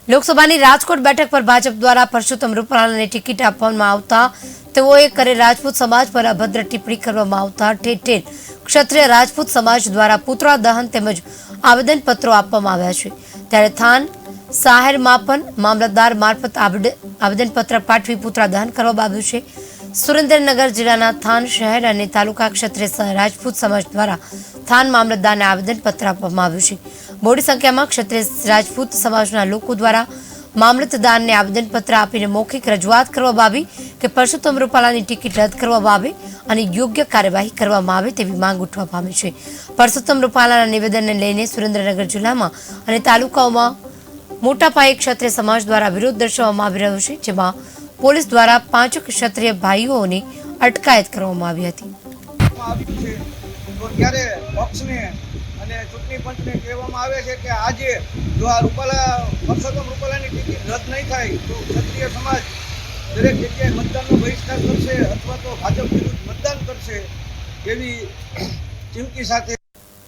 લોકસભાની રાજકોટ બેઠક પર ભાજપ દ્વારા પરસોત્તમ રૂપાલાને ટિકિટ આપવામાં આવતા તેઓએ કરે રાજપૂત સમાજ પર અભદ્ર ટિપ્પણી કરવામાં આવતા ઠેર ઠેર ક્ષત્રિય રાજપૂત સમાજ દ્વારા પુતળા દહન તેમજ આવેદનપત્રો આપવામાં આવ્યા છે। ત્યારે થાન શહેરમાં પણ મામલતદાર મારફત આવેદનપત્ર પાઠવી પુતળા દહન કરવામાં આવ્યું છે। સુરેન્દ્રનગર જિલ્લાના થાન શહેર અને તાલુકા ક્ષત્રિય રાજપૂત સમાજ દ્વારા થાન મામલતદારને આવેદનપત્ર આપવામાં આવ્યું છે। મોટી સંખ્યામાં ક્ષત્રિય રાજપૂત સમાજના લોકો દ્વારા મામલતદારને આવેદનપત્ર આપીને મૌખિક રજૂઆત કરવામાં આવી કે પરસોત્તમ રૂપાલાની ટિકિટ રદ કરવામાં આવે અને યોગ્ય કાર્યવાહી કરવામાં આવે તેવી માંગ ઉઠવા પામી છે। પરસોત્તમ રૂપાલાના નિવેદનને લઈને સુરેન્દ્રનગર જિલ્લામાં અને તાલુકાઓમાં મોટા પાયે ક્ષત્રિય સમાજ દ્વારા વિરોધ દર્શાવવામાં આવી રહ્યો છે, જેમાં પોલીસ દ્વારા 5 ક્ષત્રિય ભાઈઓની અટકાયત કરવામાં આવી હતી। અને ચૂંટણી પંચને કહેવામાં આવે છે કે આજે જો આ પરસોત્તમ રૂપાલાની ટિકિટ રદ નહીં થાય તો ક્ષત્રિય સમાજ દરેક જગ્યાએ મતદાનનો બહિષ્કાર કરશે અથવા તો ભાજપ વિરુદ્ધ મતદાન કરશે એવી ચીમકી સાથે